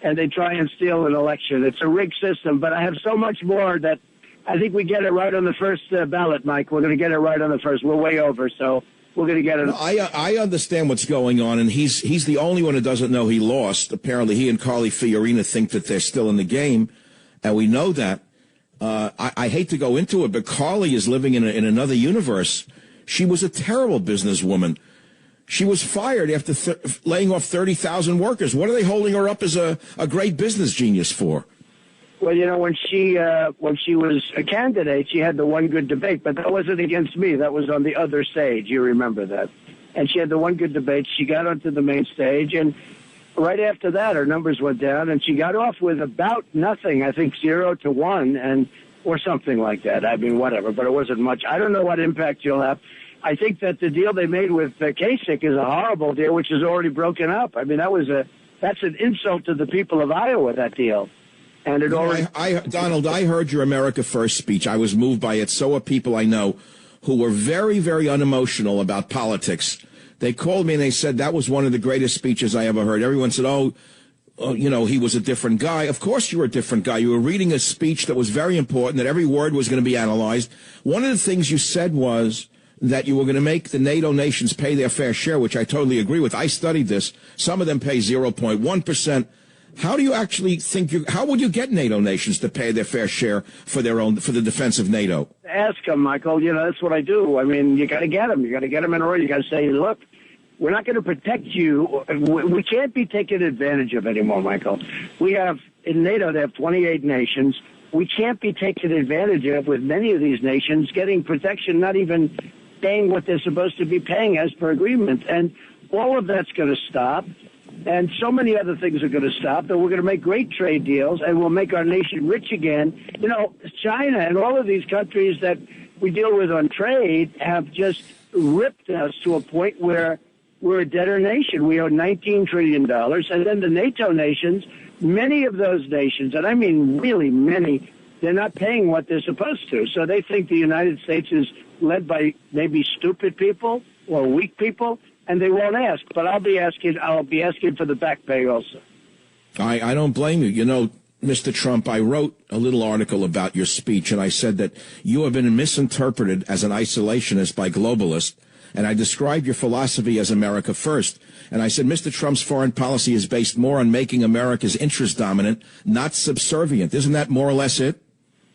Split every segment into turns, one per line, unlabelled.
and they try and steal an election. It's a rigged system, but I have so much more that I think we get it right on the first ballot, Mike. We're going to get it right on the first. We're way over, so we're going to get it.
I understand what's going on, and he's the only one who doesn't know he lost. Apparently, he and Carly Fiorina think that they're still in the game, and we know that. I hate to go into it, but Carly is living in another universe. She was a terrible businesswoman. She was fired after laying off 30,000 workers. What are they holding her up as a great business genius for?
Well, you know, when she was a candidate, she had the one good debate, but that wasn't against me. That was on the other stage. You remember that. And she had the one good debate. She got onto the main stage, and right after that, her numbers went down, and she got off with about nothing, I think 0 to 1, or something like that. I mean, whatever, but it wasn't much. I don't know what impact you'll have. I think that the deal they made with Kasich is a horrible deal, which is already broken up. I mean, that's an insult to the people of Iowa, that deal. And it already.
Donald, I heard your America First speech. I was moved by it. So are people I know who were very, very unemotional about politics. They called me and they said that was one of the greatest speeches I ever heard. Everyone said, you know, he was a different guy. Of course you were a different guy. You were reading a speech that was very important, that every word was going to be analyzed. One of the things you said was that you were going to make the NATO nations pay their fair share, which I totally agree with. I studied this. Some of them pay 0.1%. How do you actually think how would you get NATO nations to pay their fair share for the defense of NATO?
Ask them, Michael. You know, that's what I do. I mean, you got to get them. You got to get them in a row. You got to say, look, we're not going to protect you. We can't be taken advantage of anymore, Michael. We have, in NATO, they have 28 nations. We can't be taken advantage of with many of these nations getting protection, not even paying what they're supposed to be paying as per agreement. And all of that's going to stop. And so many other things are going to stop. And we're going to make great trade deals, and we'll make our nation rich again. You know, China and all of these countries that we deal with on trade have just ripped us to a point where we're a debtor nation. We owe $19 trillion. And then the NATO nations, many of those nations, and I mean really many, they're not paying what they're supposed to. So they think the United States is led by maybe stupid people or weak people, and they won't ask. But I'll be asking for the back pay also.
I don't blame you. You know, Mr. Trump, I wrote a little article about your speech, and I said that you have been misinterpreted as an isolationist by globalists, and I described your philosophy as America First. And I said Mr. Trump's foreign policy is based more on making America's interest dominant, not subservient. Isn't that more or less it?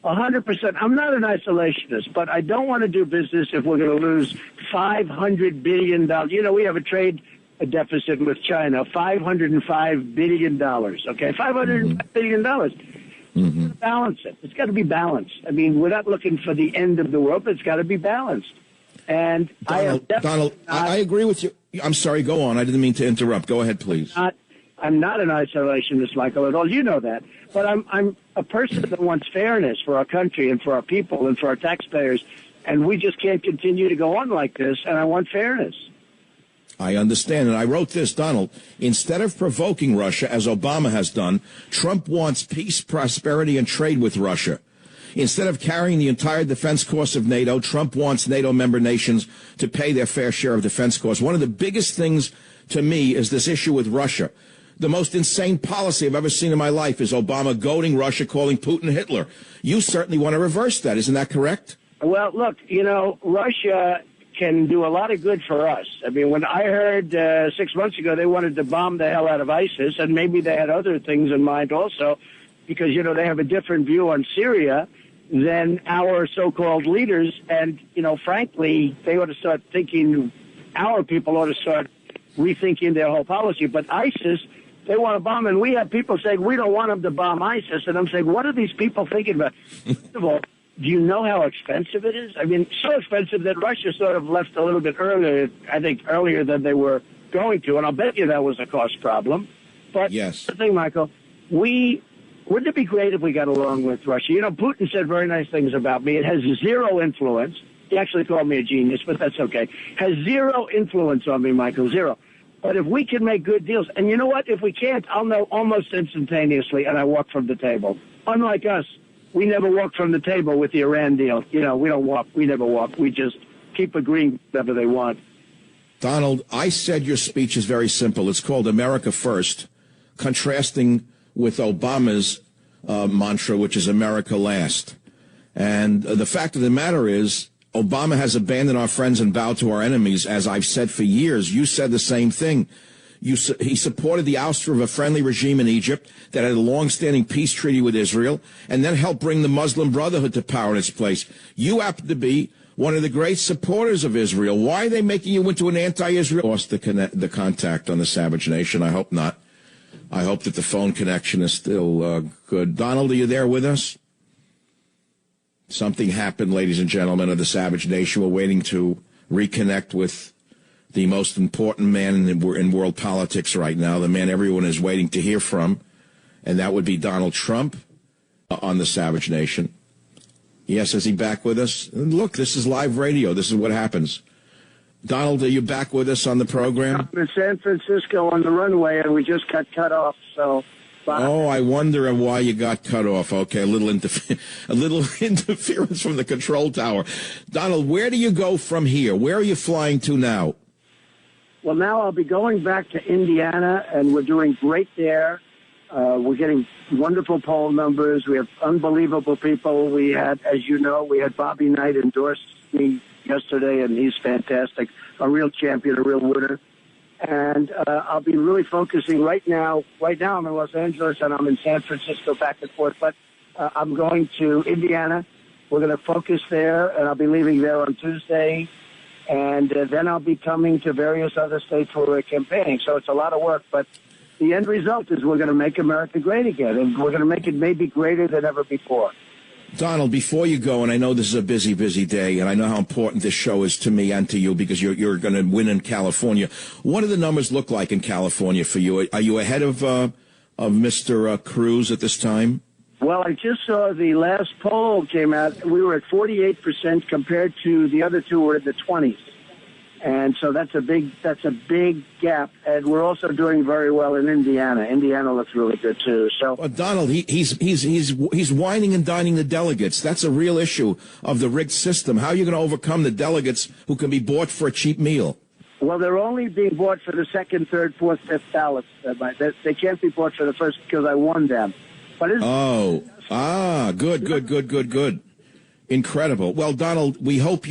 100%. I'm not an isolationist, but I don't want to do business if we're going to lose $500 billion. You know, we have a deficit with China, $505 billion, okay? $505 billion. Mm-hmm. Balance it. It's got to be balanced. I mean, we're not looking for the end of the world, but it's got to be balanced. And
Donald, I agree with you. I'm sorry, go on. I didn't mean to interrupt. Go ahead, please.
I'm not an isolationist, Michael, at all. You know that. But I'm a person that wants fairness for our country and for our people and for our taxpayers. And we just can't continue to go on like this, and I want fairness.
I understand. And I wrote this, Donald. Instead of provoking Russia, as Obama has done, Trump wants peace, prosperity, and trade with Russia. Instead of carrying the entire defense costs of NATO, Trump wants NATO member nations to pay their fair share of defense costs. One of the biggest things to me is this issue with Russia. The most insane policy I've ever seen in my life is Obama goading Russia, calling Putin Hitler. You certainly want to reverse that. Isn't that correct?
Well, look, you know, Russia can do a lot of good for us. I mean, when I heard 6 months ago they wanted to bomb the hell out of ISIS, and maybe they had other things in mind also, because, you know, they have a different view on Syria than our so-called leaders. And, you know, frankly, they ought to start thinking, our people ought to start rethinking their whole policy. But ISIS, they want to bomb, and we have people saying we don't want them to bomb ISIS. And I'm saying, what are these people thinking about? First of all, do you know how expensive it is? I mean, so expensive that Russia sort of left a little bit earlier, I think earlier than they were going to, and I'll bet you that was a cost problem. But
yes.
The thing, Michael, wouldn't it be great if we got along with Russia? You know, Putin said very nice things about me. It has zero influence. He actually called me a genius, but that's okay. Has zero influence on me, Michael, zero. But if we can make good deals, and you know what? If we can't, I'll know almost instantaneously, and I walk from the table. Unlike us, we never walk from the table with the Iran deal. You know, we don't walk. We never walk. We just keep agreeing whatever they want.
Donald, I said your speech is very simple. It's called America First, contrasting with Obama's mantra, which is America last. And the fact of the matter is, Obama has abandoned our friends and bowed to our enemies, as I've said for years. You said the same thing. He supported the ouster of a friendly regime in Egypt that had a long-standing peace treaty with Israel, and then helped bring the Muslim Brotherhood to power in its place. You happen to be one of the great supporters of Israel. Why are they making you into an anti-Israel? Lost the contact on the Savage Nation. I hope not. I hope that the phone connection is still good. Donald, are you there with us? Something happened, ladies and gentlemen of the Savage Nation. We're waiting to reconnect with the most important man in world politics right now, the man everyone is waiting to hear from, and that would be Donald Trump on the Savage Nation. Yes, is he back with us? And look, this is live radio. This is what happens. Donald, are you back with us on the program?
I'm in San Francisco on the runway, and we just got cut off, so...
Oh, I wonder why you got cut off. Okay, a little interference from the control tower. Donald, where do you go from here? Where are you flying to now?
Well, now I'll be going back to Indiana, and we're doing great there. We're getting wonderful poll numbers. We have unbelievable people. We had, as you know, Bobby Knight endorse me yesterday, and he's fantastic, a real champion, a real winner. And I'll be really focusing right now. Right now I'm in Los Angeles, and I'm in San Francisco back and forth. But I'm going to Indiana. We're going to focus there, and I'll be leaving there on Tuesday. And then I'll be coming to various other states where we're campaigning. So it's a lot of work. But the end result is we're going to make America great again. And we're going to make it maybe greater than ever before.
Donald, before you go, and I know this is a busy, busy day, and I know how important this show is to me and to you because you're going to win in California. What do the numbers look like in California for you? Are you ahead of Mr. Cruz at this time?
Well, I just saw the last poll came out. We were at 48% compared to the other two were in the 20s. And so that's a big gap. And we're also doing very well in Indiana. Indiana looks really good too. So,
Donald, he's whining and dining the delegates. That's a real issue of the rigged system. How are you going to overcome the delegates who can be bought for a cheap meal?
Well, they're only being bought for the second, third, fourth, fifth ballots. They can't be bought for the first because I won them. But
good. Incredible. Well, Donald, we hope you